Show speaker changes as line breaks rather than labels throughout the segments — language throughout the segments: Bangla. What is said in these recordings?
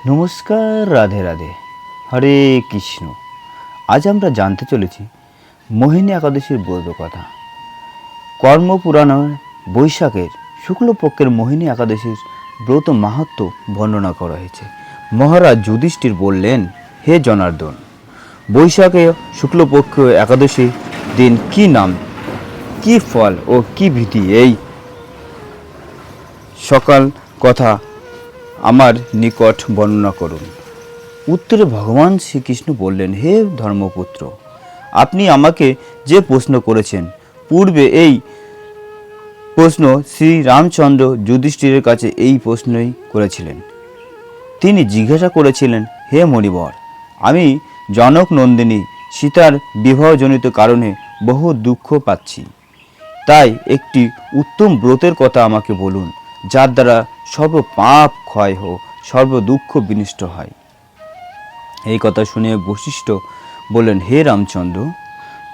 নমস্কার, রাধে রাধে, হরে কৃষ্ণ। আজ আমরা জানতে চলেছি মোহিনী একাদশীর ব্রত কথা। কর্মপুরাণের বৈশাখের শুক্লপক্ষের মোহিনী একাদশীর ব্রত মাহাত্ম্য বর্ণনা করা হয়েছে। মহারাজ যুধিষ্ঠির বললেন, হে জনার্দন, বৈশাখে শুক্লপক্ষ একাদশী দিন কি নাম, কি ফল ও কি বিধি, এই সকাল কথা আমার নিকট বর্ণনা করুন। উত্তরে ভগবান শ্রীকৃষ্ণ বললেন, হে ধর্মপুত্র, আপনি আমাকে যে প্রশ্ন করেছেন, পূর্বে এই প্রশ্ন শ্রীরামচন্দ্র যুধিষ্ঠিরের কাছে এই প্রশ্নই করেছিলেন। তিনি জিজ্ঞাসা করেছিলেন, হে মণিবর, আমি জনক নন্দিনী সীতার বিবাহজনিত কারণে বহু দুঃখ পাচ্ছি, তাই একটি উত্তম ব্রতের কথা আমাকে বলুন, যার দ্বারা সর্ব পাপ ক্ষয় ও সর্ব দুঃখ বিনষ্ট হয়। এই কথা শুনে বশিষ্ঠ বললেন, হে রামচন্দ্র,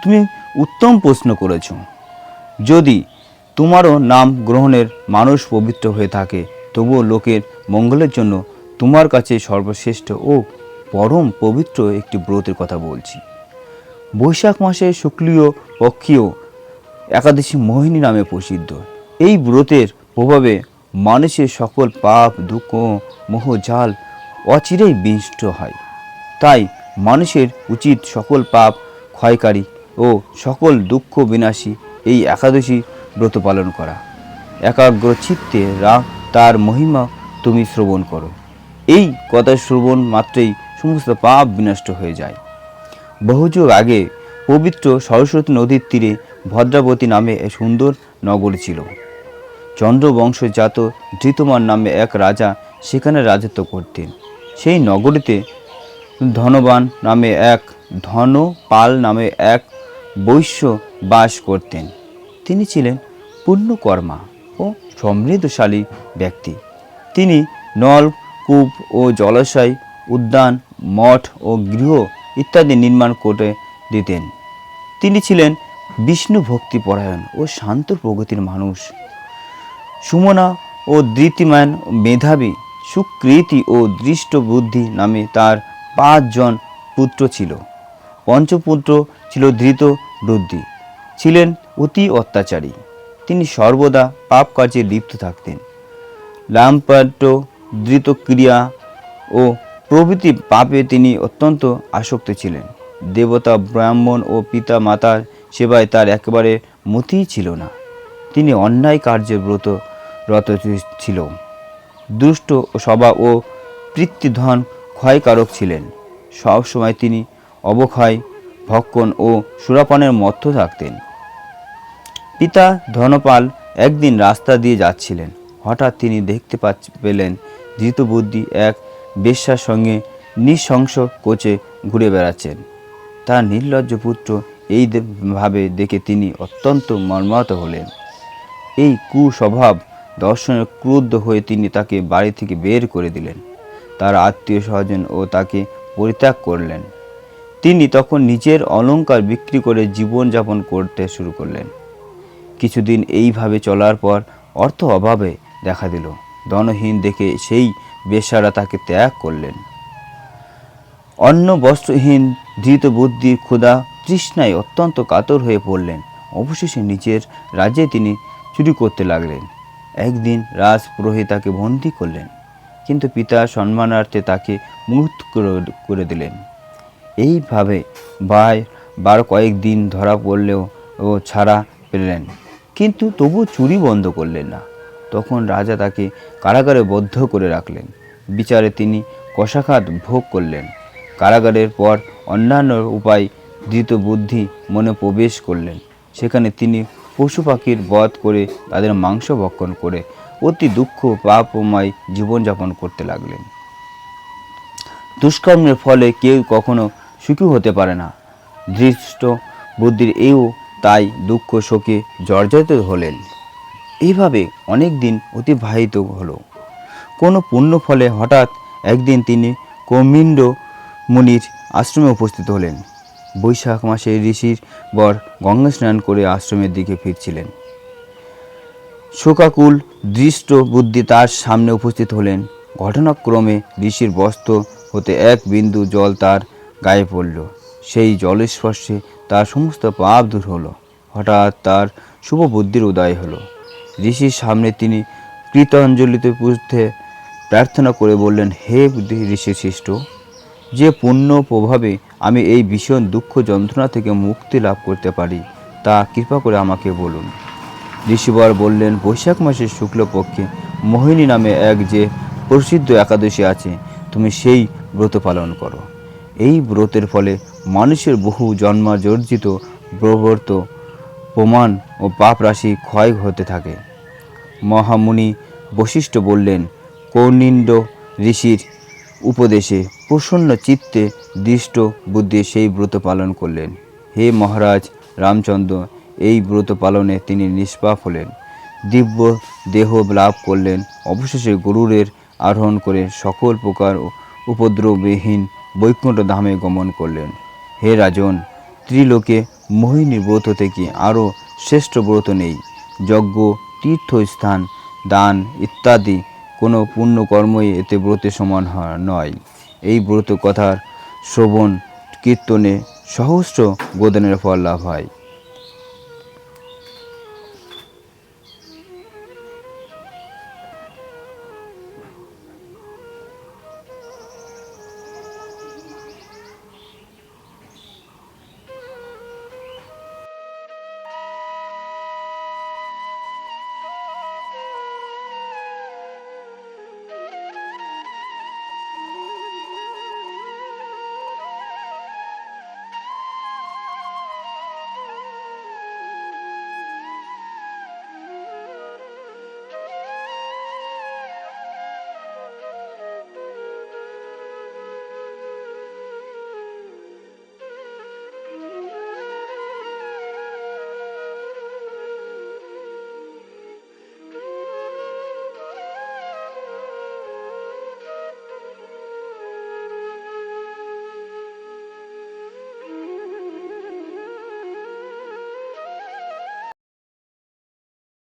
তুমি উত্তম প্রশ্ন করেছ। যদি তোমারও নাম গ্রহণের মানুষ পবিত্র হয়ে থাকে, তবুও লোকের মঙ্গলের জন্য তোমার কাছে সর্বশ্রেষ্ঠ ও পরম পবিত্র একটি ব্রতের কথা বলছি। বৈশাখ মাসে শুক্লীয় পক্ষীয় একাদশী মোহিনী নামে প্রসিদ্ধ। এই ব্রতের প্রভাবে মানুষের সকল পাপ দুঃখ মোহ জাল অচিরেই বিনষ্ট হয়। তাই মানুষের উচিত সকল পাপ ক্ষয়কারী ও সকল দুঃখ বিনাশী এই একাদশী ব্রত পালন করা। একাগ্র চিত্তে তার মহিমা তুমি শ্রবণ করো। এই কথা শ্রবণ মাত্রেই সমস্ত পাপ বিনষ্ট হয়ে যায়। বহুযুগ আগে পবিত্র সরস্বতী নদীর তীরে ভদ্রাবতী নামে এক সুন্দর নগরী ছিল। চন্দ্রবংশজাত ধৃতমান নামে এক রাজা সেখানে রাজত্ব করতেন। সেই নগরীতে ধনবান নামে এক ধনপাল নামে এক বৈশ্য বাস করতেন। তিনি ছিলেন পুণ্যকর্মা ও সমৃদ্ধশালী ব্যক্তি। তিনি নল, কূপ ও জলাশয়, উদ্যান, মঠ ও গৃহ ইত্যাদি নির্মাণ করে দিতেন। তিনি ছিলেন বিষ্ণু ভক্তিপরায়ণ ও শান্ত প্রকৃতির মানুষ। সুমনা ও ধৃতিমান, মেধাবী, সুকৃতি ও দৃষ্ট বুদ্ধি নামে তার 5 জন পুত্র ছিল। পঞ্চপুত্র ছিল ধৃত বুদ্ধি, ছিলেন অতি অত্যাচারী। তিনি সর্বদা পাপ কার্যে লিপ্ত থাকতেন। লাম্পট্য, ধৃতক্রিয়া ও প্রভৃতি পাপে তিনি অত্যন্ত আসক্ত ছিলেন। দেবতা, ব্রাহ্মণ ও পিতা মাতার সেবায় তার একেবারে মতিই ছিল না। তিনি অন্যায় কার্যে রত ছিল। দুষ্ট স্বভাব ও পিতৃধন ক্ষয়কারক ছিলেন। সব সময় তিনি অবক্ষয়, ভক্ষণ ও সুরাপানের মধ্যে থাকতেন। পিতা ধনপাল একদিন রাস্তা দিয়ে যাচ্ছিলেন। হঠাৎ তিনি দেখতে পেলেন ধৃতবুদ্ধি এক বেশ্যার সঙ্গে নৃশংস কোচে ঘুরে বেড়াচ্ছেন। তার নির্লজ্জ পুত্র এই ভাবে দেখে তিনি অত্যন্ত মর্মাহত হলেন। এই কুস্বভাব দর্শনে ক্রুদ্ধ হয়ে তিনি তাকে বাড়ি থেকে বের করে দিলেন। তার আত্মীয় স্বজন ও তাকে পরিত্যাগ করলেন। তিনি তখন নিজের অলংকার বিক্রি করে জীবনযাপন করতে শুরু করলেন। কিছুদিন এইভাবে চলার পর অর্থ অভাবে দেখা দিল। ধনহীন দেখে সেই বেশ্যারা তাকে ত্যাগ করলেন। অন্ন বস্ত্রহীন ধৃত বুদ্ধি ক্ষুধা তৃষ্ণায় অত্যন্ত কাতর হয়ে পড়লেন। অবশেষে নিজের রাজ্যে তিনি চুরি করতে লাগলেন। একদিন রাজপুরোহিত তাকে বন্দী করলেন, কিন্তু পিতা সম্মানার্থে তাকে মুক্ত করে দিলেন। এইভাবে কয়েকদিন ধরা পড়লেও ও ছাড়া পেলেন, কিন্তু তবু চুরি বন্ধ করলেন না। তখন রাজা তাকে কারাগারে বদ্ধ করে রাখলেন। বিচারে তিনি কষাঘাত ভোগ করলেন। কারাগারের পর অন্যান্য উপায় ধৃত বুদ্ধি মনে প্রবেশ করলেন। সেখানে তিনি পশু পাখির বধ করে তাদের মাংস ভক্ষণ করে অতি দুঃখ পাপময় জীবনযাপন করতে লাগলেন। দুষ্কর্মের ফলে কেউ কখনো সুখী হতে পারে না। ধৃষ্ট বুদ্ধির এও তাই দুঃখ শোকে জর্জরিত হলেন। এইভাবে অনেক দিন অতিবাহিত হলো। কোনো পুণ্য ফলে হঠাৎ একদিন তিনি কৌমিণ্ড মুনির আশ্রমে উপস্থিত হলেন। বৈশাখ মাসে ঋষির বর গঙ্গা স্নান করে আশ্রমের দিকে ফিরছিলেন। শোকাকুল দৃষ্ট বুদ্ধি তার সামনে উপস্থিত হলেন। ঘটনাক্রমে ঋষির বস্ত্র হতে এক বিন্দু জল তার গায়ে পড়ল। সেই জলের স্পর্শে তার সমস্ত পাপ দূর হলো। হঠাৎ তার শুভ বুদ্ধির উদয় হলো। ঋষির সামনে তিনি কৃতাঞ্জলিতে পুজতে প্রার্থনা করে বললেন, হে ঋষি শিষ্ট, যে পুণ্য প্রভাবে আমি এই ভীষণ দুঃখ যন্ত্রণা থেকে মুক্তি লাভ করতে পারি তা কৃপা করে আমাকে বলুন। ঋষিবর বললেন, বৈশাখ মাসের শুক্লপক্ষে মোহিনী নামে এক যে প্রসিদ্ধ একাদশী আছে, তুমি সেই ব্রত পালন করো। এই ব্রতের ফলে মানুষের বহু জন্মার্জিত প্রবর্ত প্রমাণ ও পাপ রাশি ক্ষয় হতে থাকে। মহামুনি বশিষ্ঠ বললেন, কৌনিণ্ড ঋষির উপদেশে প্রসন্ন চিত্তে দৃষ্ট বুদ্ধি সেই ব্রত পালন করলেন। হে মহারাজ রামচন্দ্র, এই ব্রত পালনে তিনি নিষ্পাপ হলেন, দিব্য দেহ লাভ করলেন, অবশেষে গরুড়ের আরোহণ করে সকল প্রকার উপদ্রববিহীন বৈকুণ্ঠ ধামে গমন করলেন। হে রাজন, ত্রিলোকে মোহিনী ব্রত থেকে আরও শ্রেষ্ঠ ব্রত নেই। যজ্ঞ, তীর্থস্থান, দান ইত্যাদি কোনো পুণ্যকর্মই এতে ব্রতের সমান নয়। এই ব্রত কথার শ্রবণ কীর্তনে সহস্র গোদানের ফল লাভ হয়।